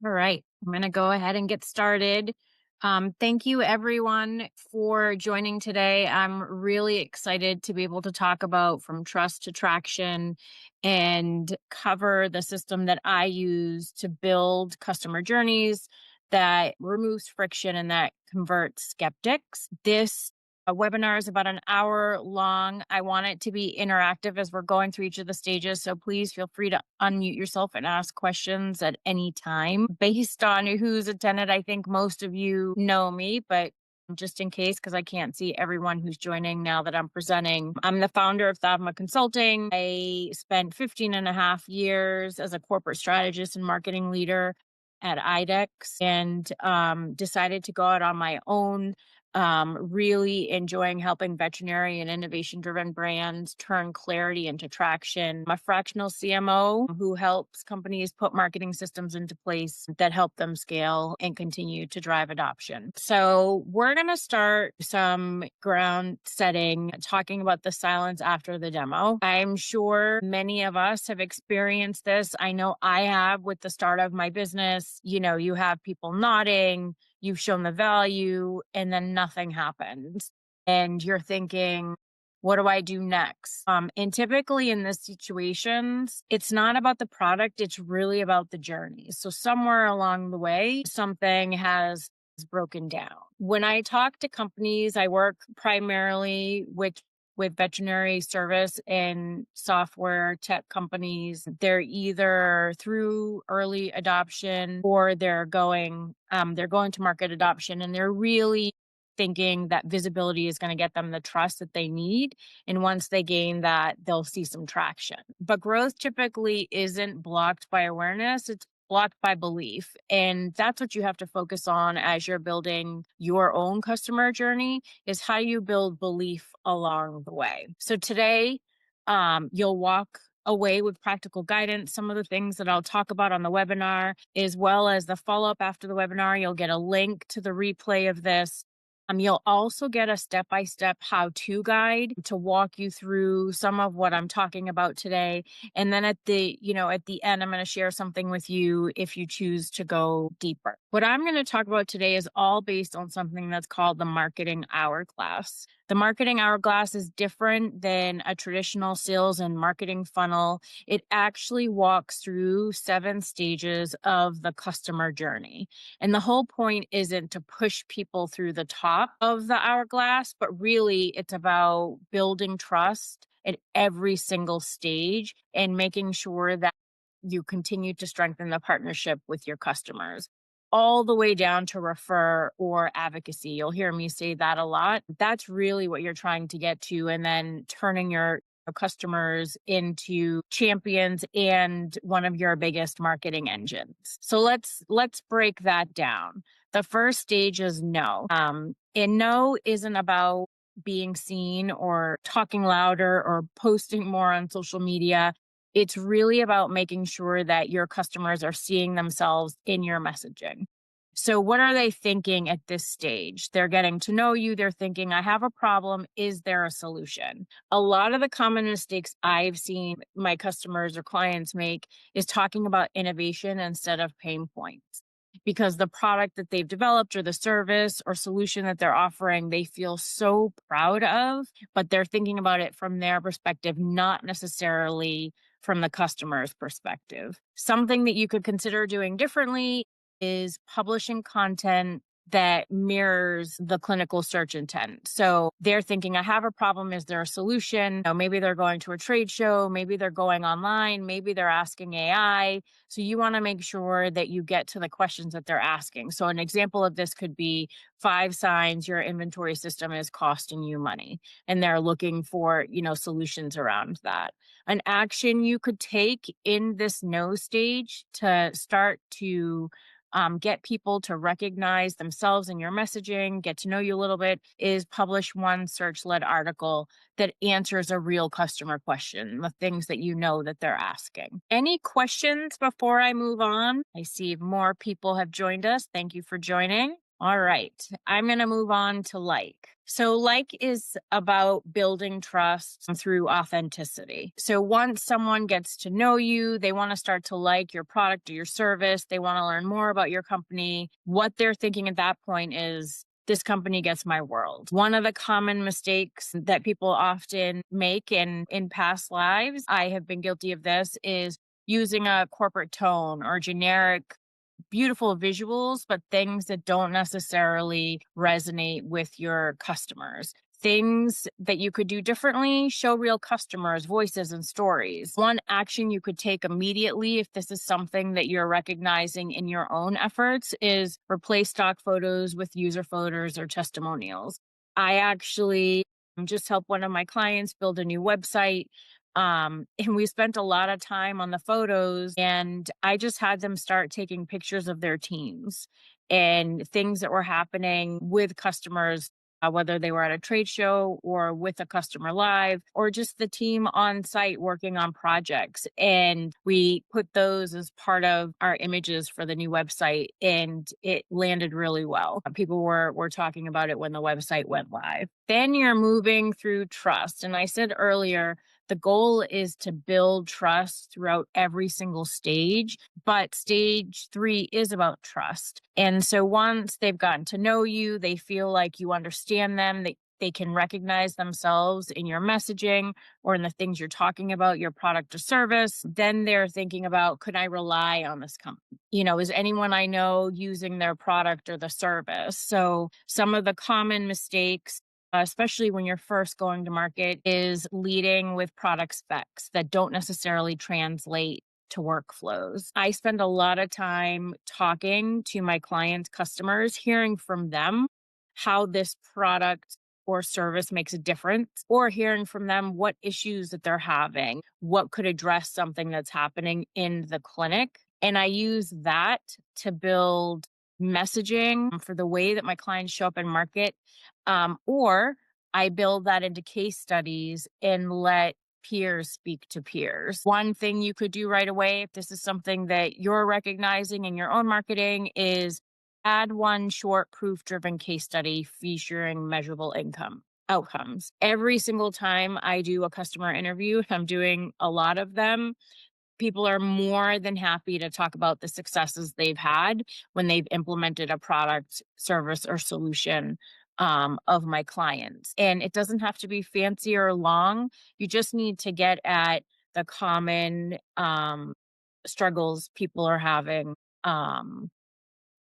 All right, I'm going to go ahead and get started. Thank you, everyone, for joining today. I'm really excited to be able to talk about from trust to traction and cover the system that I use to build customer journeys that removes friction and that converts skeptics. This webinar is about an hour long. I want it to be interactive as we're going through each of the stages. So please feel free to unmute yourself and ask questions at any time. Based on who's attended, I think most of you know me, but just in case, because I can't see everyone who's joining now that I'm presenting. I'm the founder of Thavma Consulting. I spent 15 and a half years as a corporate strategist and marketing leader at IDEX and decided to go out on my own, really enjoying helping veterinary and innovation driven brands turn clarity into traction. I'm a fractional CMO who helps companies put marketing systems into place that help them scale and continue to drive adoption. So we're going to start some ground setting, talking about the silence after the demo. I'm sure many of us have experienced this. I know I have with the start of my business. You have people nodding, you've shown the value, and then nothing happens. And you're thinking, what do I do next? And typically in these situations, it's not about the product, it's really about the journey. So somewhere along the way, something has broken down. When I talk to companies, I work primarily with veterinary service and software tech companies. They're either through early adoption or they're going to market adoption, and they're really thinking that visibility is going to get them the trust that they need. And once they gain that, they'll see some traction. But growth typically isn't blocked by awareness. It's blocked by belief. And that's what you have to focus on as you're building your own customer journey, is how you build belief along the way. So today, you'll walk away with practical guidance, some of the things that I'll talk about on the webinar, as well as the follow-up after the webinar. You'll get a link to the replay of this. You'll also get a step-by-step how-to guide to walk you through some of what I'm talking about today. And then at the end, I'm going to share something with you if you choose to go deeper. What I'm going to talk about today is all based on something that's called the Marketing Hourglass. The Marketing Hourglass is different than a traditional sales and marketing funnel. It actually walks through 7 stages of the customer journey. And the whole point isn't to push people through the top of the hourglass, but really it's about building trust at every single stage and making sure that you continue to strengthen the partnership with your customers, all the way down to refer or advocacy. You'll hear me say that a lot. That's really what you're trying to get to, and then turning your customers into champions and one of your biggest marketing engines. So let's break that down. The first stage is no. And no isn't about being seen or talking louder or posting more on social media. It's really about making sure that your customers are seeing themselves in your messaging. So what are they thinking at this stage? They're getting to know you. They're thinking, I have a problem. Is there a solution? A lot of the common mistakes I've seen my customers or clients make is talking about innovation instead of pain points, because the product that they've developed or the service or solution that they're offering, they feel so proud of, but they're thinking about it from their perspective, not necessarily from the customer's perspective. Something that you could consider doing differently is publishing content that mirrors the clinical search intent. So they're thinking, I have a problem. Is there a solution? Maybe they're going to a trade show. Maybe they're going online. Maybe they're asking AI. So you want to make sure that you get to the questions that they're asking. So an example of this could be 5 signs your inventory system is costing you money. And they're looking for, solutions around that. An action you could take in this no stage to start to get people to recognize themselves in your messaging, get to know you a little bit, is publish one search-led article that answers a real customer question, the things that you know that they're asking. Any questions before I move on? I see more people have joined us. Thank you for joining. All right. I'm going to move on to like. So, like is about building trust through authenticity. So, once someone gets to know you, they want to start to like your product or your service, they want to learn more about your company. What they're thinking at that point is, this company gets my world. One of the common mistakes that people often make in past lives, I have been guilty of this, is using a corporate tone or generic beautiful visuals, but things that don't necessarily resonate with your customers. Things that you could do differently, show real customers, voices, and stories. One action you could take immediately, if this is something that you're recognizing in your own efforts, is replace stock photos with user photos or testimonials. I actually just helped one of my clients build a new website. And we spent a lot of time on the photos, and I just had them start taking pictures of their teams and things that were happening with customers, whether they were at a trade show or with a customer live, or just the team on site working on projects. And we put those as part of our images for the new website, and it landed really well. People were talking about it when the website went live. Then you're moving through trust. And I said earlier, the goal is to build trust throughout every single stage, but stage 3 is about trust. And so once they've gotten to know you, they feel like you understand them, they can recognize themselves in your messaging or in the things you're talking about, your product or service. Then they're thinking about, could I rely on this company? Is anyone I know using their product or the service? So some of the common mistakes, especially when you're first going to market, is leading with product specs that don't necessarily translate to workflows. I spend a lot of time talking to my clients' customers, hearing from them how this product or service makes a difference, or hearing from them what issues that they're having, what could address something that's happening in the clinic. And I use that to build messaging for the way that my clients show up in market, or I build that into case studies and let peers speak to peers. One thing you could do right away, if this is something that you're recognizing in your own marketing, is add one short proof driven case study featuring measurable income outcomes. Every single time I do a customer interview, I'm doing a lot of them, people are more than happy to talk about the successes they've had when they've implemented a product, service, or solution of my clients. And it doesn't have to be fancy or long. You just need to get at the common struggles people are having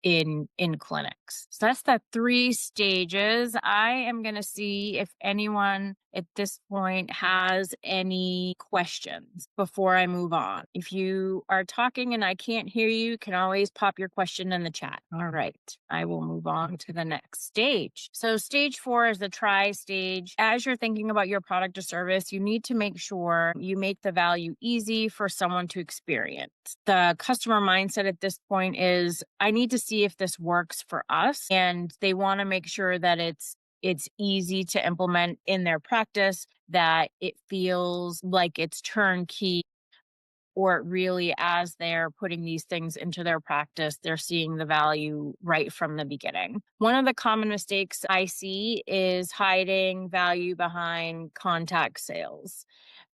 in clinics. So that's the 3 stages. I am going to see if anyone at this point has any questions before I move on. If you are talking and I can't hear you, you can always pop your question in the chat. All right, I will move on to the next stage. So stage 4 is the try stage. As you're thinking about your product or service, you need to make sure you make the value easy for someone to experience. The customer mindset at this point is, I need to see if this works for us, and they want to make sure that it's easy to implement in their practice, that it feels like it's turnkey, or really, as they're putting these things into their practice, they're seeing the value right from the beginning. One of the common mistakes I see is hiding value behind contact sales.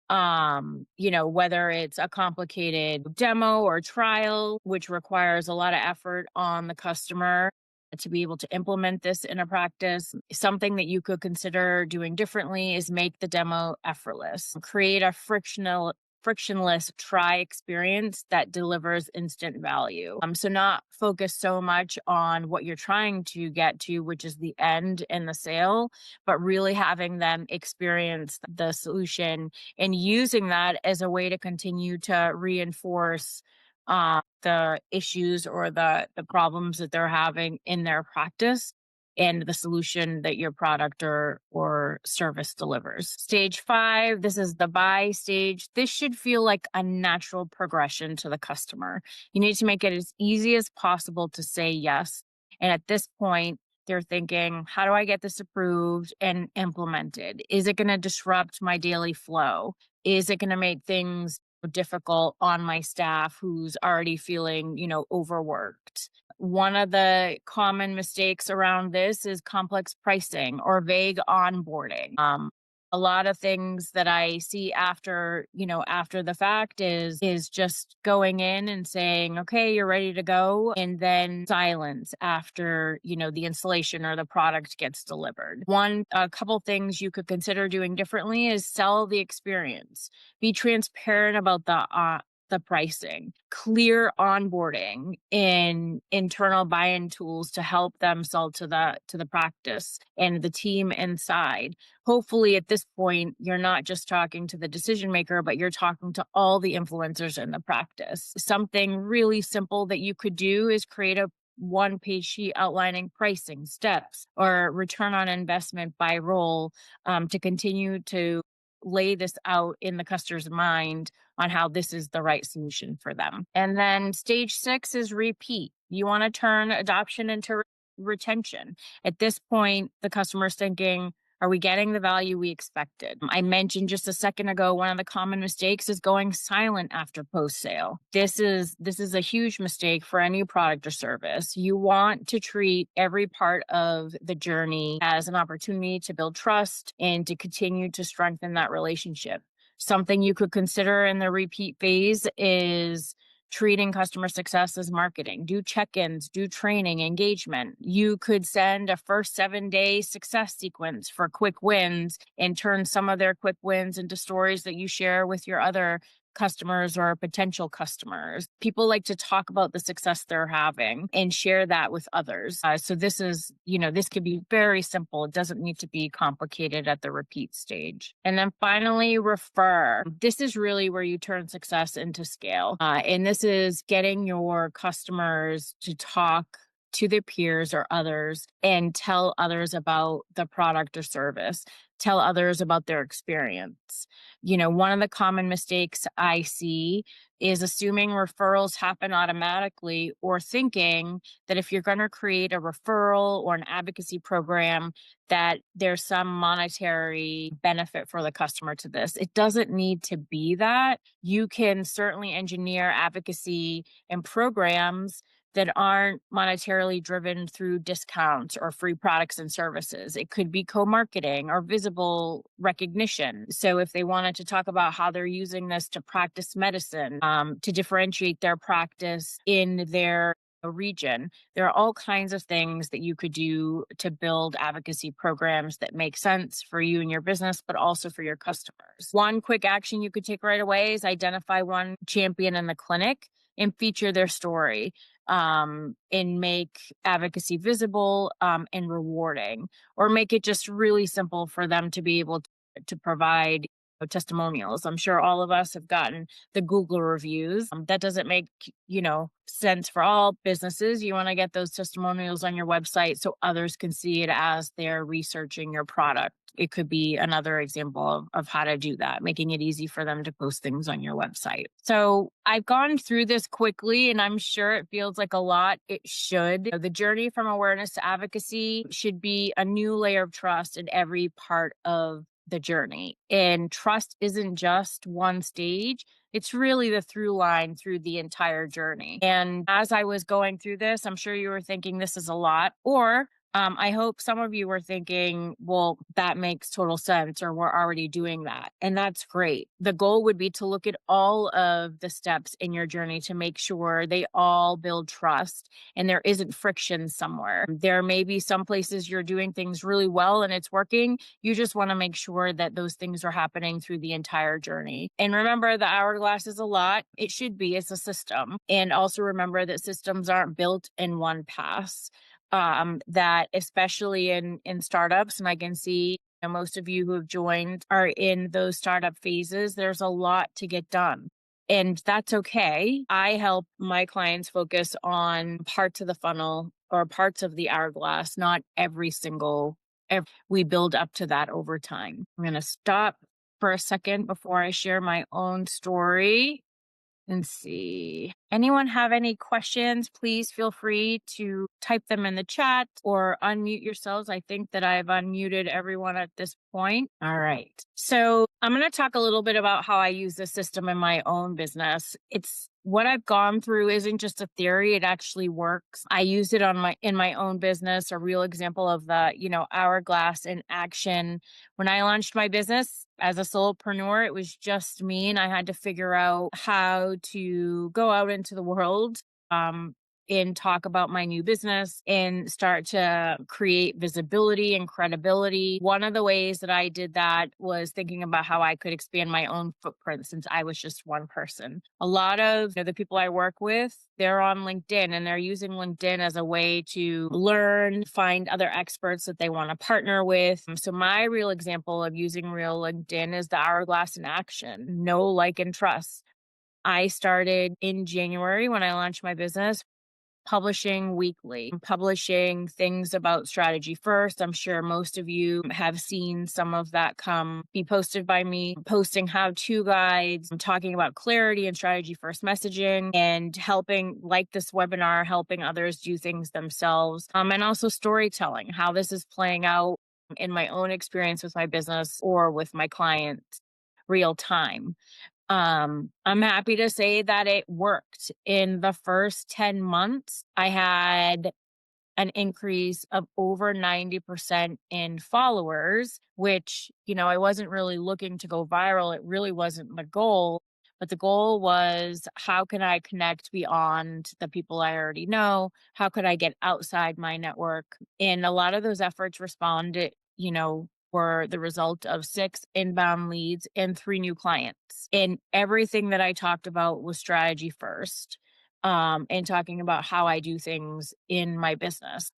Whether it's a complicated demo or trial, which requires a lot of effort on the customer to be able to implement this in a practice. Something that you could consider doing differently is make the demo effortless. Create a frictionless try experience that delivers instant value. So not focus so much on what you're trying to get to, which is the end and the sale, but really having them experience the solution and using that as a way to continue to reinforce the issues or the problems that they're having in their practice and the solution that your product or service delivers. Stage 5, this is the buy stage. This should feel like a natural progression to the customer. You need to make it as easy as possible to say yes. And at this point, they're thinking, how do I get this approved and implemented? Is it going to disrupt my daily flow? Is it going to make things difficult on my staff who's already feeling, overworked? One of the common mistakes around this is complex pricing or vague onboarding. A lot of things that I see after, after the fact is just going in and saying, "Okay, you're ready to go," and then silence after, the installation or the product gets delivered. A couple things you could consider doing differently is sell the experience. Be transparent about the pricing, clear onboarding, and internal buy-in tools to help them sell to the practice and the team inside. Hopefully at this point, you're not just talking to the decision maker, but you're talking to all the influencers in the practice. Something really simple that you could do is create a one-page sheet outlining pricing steps or return on investment by role, to continue to lay this out in the customer's mind on how this is the right solution for them. And then stage 6 is repeat. You want to turn adoption into retention. At this point, the customer's thinking, are we getting the value we expected? I mentioned just a second ago, one of the common mistakes is going silent after post sale. This is a huge mistake for any product or service. You want to treat every part of the journey as an opportunity to build trust and to continue to strengthen that relationship. Something you could consider in the repeat phase is treating customer success as marketing. Do check-ins, do training, engagement. You could send a first 7-day success sequence for quick wins and turn some of their quick wins into stories that you share with your other customers or potential customers. People like to talk about the success they're having and share that with others. So this could be very simple. It doesn't need to be complicated at the repeat stage. And then finally, refer. This is really where you turn success into scale. And this is getting your customers to talk to their peers or others and tell others about the product or service, tell others about their experience. One of the common mistakes I see is assuming referrals happen automatically or thinking that if you're going to create a referral or an advocacy program, that there's some monetary benefit for the customer to this. It doesn't need to be that. You can certainly engineer advocacy and programs that aren't monetarily driven through discounts or free products and services. It could be co-marketing or visible recognition. So if they wanted to talk about how they're using this to practice medicine, to differentiate their practice in their region, there are all kinds of things that you could do to build advocacy programs that make sense for you and your business, but also for your customers. One quick action you could take right away is identify one champion in the clinic and feature their story, and make advocacy visible, and rewarding, or make it just really simple for them to be able to provide testimonials. I'm sure all of us have gotten the Google reviews. That doesn't make, sense for all businesses. You want to get those testimonials on your website so others can see it as they're researching your product. It could be another example of how to do that, making it easy for them to post things on your website. So I've gone through this quickly and I'm sure it feels like a lot. It should. The journey from awareness to advocacy should be a new layer of trust in every part of the journey. And trust isn't just one stage. It's really the through line through the entire journey. And as I was going through this, I'm sure you were thinking this is a lot, or I hope some of you were thinking, well, that makes total sense, or we're already doing that. And that's great. The goal would be to look at all of the steps in your journey to make sure they all build trust and there isn't friction somewhere. There may be some places you're doing things really well and it's working. You just want to make sure that those things are happening through the entire journey. And remember, the hourglass is a lot. It should be. It's a system. And also remember that systems aren't built in one pass. That especially in startups, and I can see most of you who have joined are in those startup phases, there's a lot to get done. And that's okay. I help my clients focus on parts of the funnel or parts of the hourglass, not we build up to that over time. I'm going to stop for a second before I share my own story and see. Anyone have any questions? Please feel free to type them in the chat or unmute yourselves. I think that I've unmuted everyone at this point. All right. So I'm going to talk a little bit about how I use this system in my own business. It's what I've gone through isn't just a theory, it actually works. I used it on my in my own business, a real example of the, hourglass in action. When I launched my business as a solopreneur, it was just me and I had to figure out how to go out into the world um and talk about my new business and start to create visibility and credibility. One of the ways that I did that was thinking about how I could expand my own footprint since I was just one person. A lot of the people I work with, they're on LinkedIn and they're using LinkedIn as a way to learn, find other experts that they want to partner with. So my real example of using real LinkedIn is the hourglass in action, know, like, and trust. I started in January when I launched my business publishing weekly, publishing things about strategy first. I'm sure most of you have seen some of that be posted by me, posting how-to guides, talking about clarity and strategy first messaging and helping, like this webinar, helping others do things themselves. And also storytelling, how this is playing out in my own experience with my business or with my clients real time. I'm happy to say that it worked. In the first 10 months, I had an increase of over 90% in followers, which, I wasn't really looking to go viral. It really wasn't the goal. But the goal was, how can I connect beyond the people I already know? How could I get outside my network? And a lot of those efforts responded, were the result of 6 inbound leads and 3 new clients. And everything that I talked about was strategy first, and talking about how I do things in my business.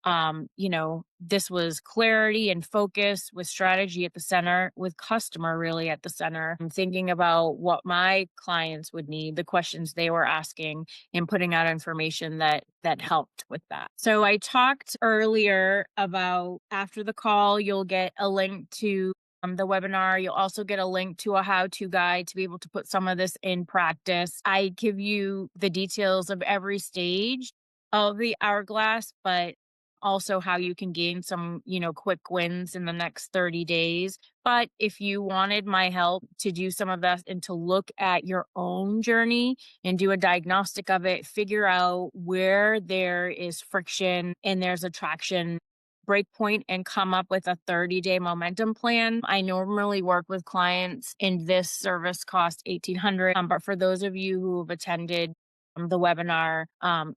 This was clarity and focus with strategy at the center, with customer really at the center. I'm thinking about what my clients would need, the questions they were asking, and putting out information that helped with that. So I talked earlier about, after the call, you'll get a link to the webinar. You'll also get a link to a how-to guide to be able to put some of this in practice. I give you the details of every stage of the hourglass, but also how you can gain some, quick wins in the next 30 days. But if you wanted my help to do some of that and to look at your own journey and do a diagnostic of it, figure out where there is friction and there's attraction breakpoint, and come up with a 30-day momentum plan. I normally work with clients and this service costs $1,800. But for those of you who have attended the webinar,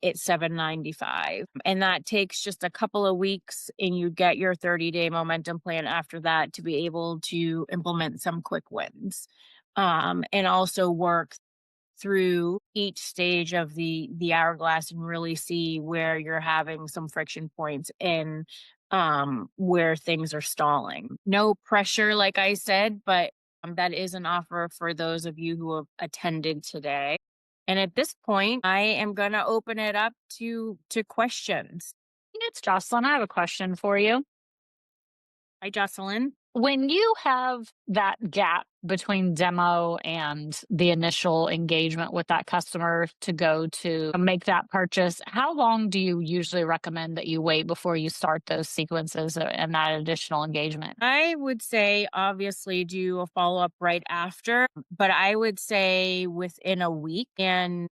it's $795. And that takes just a couple of weeks and you get your 30-day momentum plan after that to be able to implement some quick wins. And also work through each stage of the hourglass and really see where you're having some friction points and where things are stalling. No pressure, like I said, but that is an offer for those of you who have attended today. And at this point, I am going to open it up to questions. It's Jocelyn. I have a question for you. Hi, Jocelyn. When you have that gap between demo and the initial engagement with that customer to go to make that purchase, how long do you usually recommend that you wait before you start those sequences and that additional engagement? I would say obviously do a follow up right after, but I would say within a week, and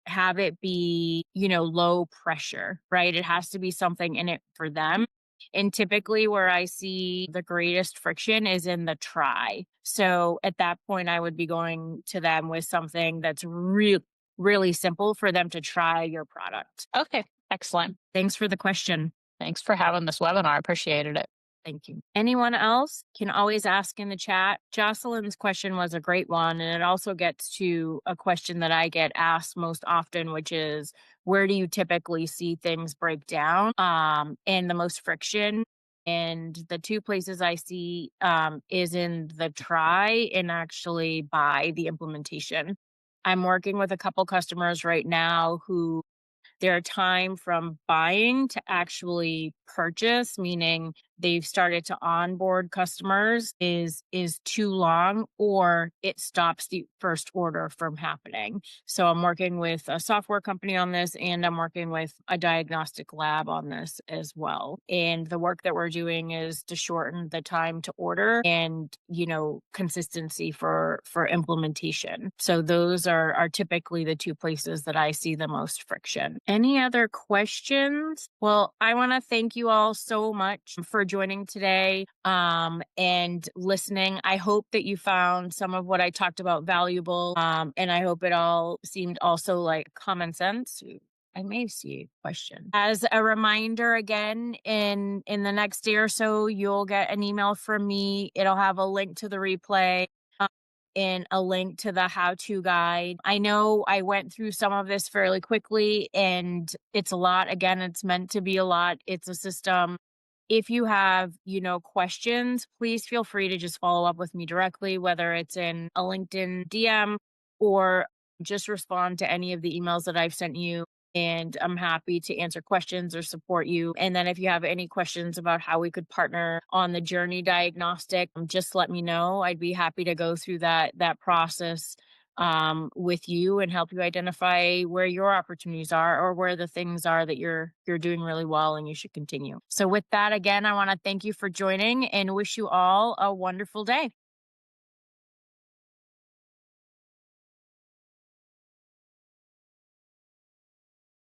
have it be, low pressure, right? It has to be something in it for them. And typically, where I see the greatest friction is in the try. So at that point, I would be going to them with something that's really simple for them to try your product. Okay, excellent. Thanks for the question. Thanks for having this webinar. I appreciated it. Thank you. Anyone else can always ask in the chat. Jocelyn's question was a great one. And it also gets to a question that I get asked most often, which is, where do you typically see things break down and the most friction? And the 2 places I see is in the try and actually by the implementation. I'm working with a couple customers right now who their time from buying to actually purchase, meaning they've started to onboard customers, is too long, or it stops the first order from happening. So I'm working with a software company on this, and I'm working with a diagnostic lab on this as well. And the work that we're doing is to shorten the time to order and, consistency for implementation. So those are typically the two places that I see the most friction. Any other questions? Well, I want to thank you all so much for joining today, and listening. I hope that you found some of what I talked about valuable, and I hope it all seemed also like common sense. I may see a question. As a reminder, again, in the next day or so, you'll get an email from me. It'll have a link to the replay, um, and a link to the how-to guide. I know I went through some of this fairly quickly, and it's a lot. Again, it's meant to be a lot. It's a system. If you have, questions, please feel free to just follow up with me directly, whether it's in a LinkedIn DM or just respond to any of the emails that I've sent you. And I'm happy to answer questions or support you. And then if you have any questions about how we could partner on the journey diagnostic, just let me know. I'd be happy to go through that process with you and help you identify where your opportunities are or where the things are that you're doing really well and you should continue. So with that, again, I want to thank you for joining and wish you all a wonderful day.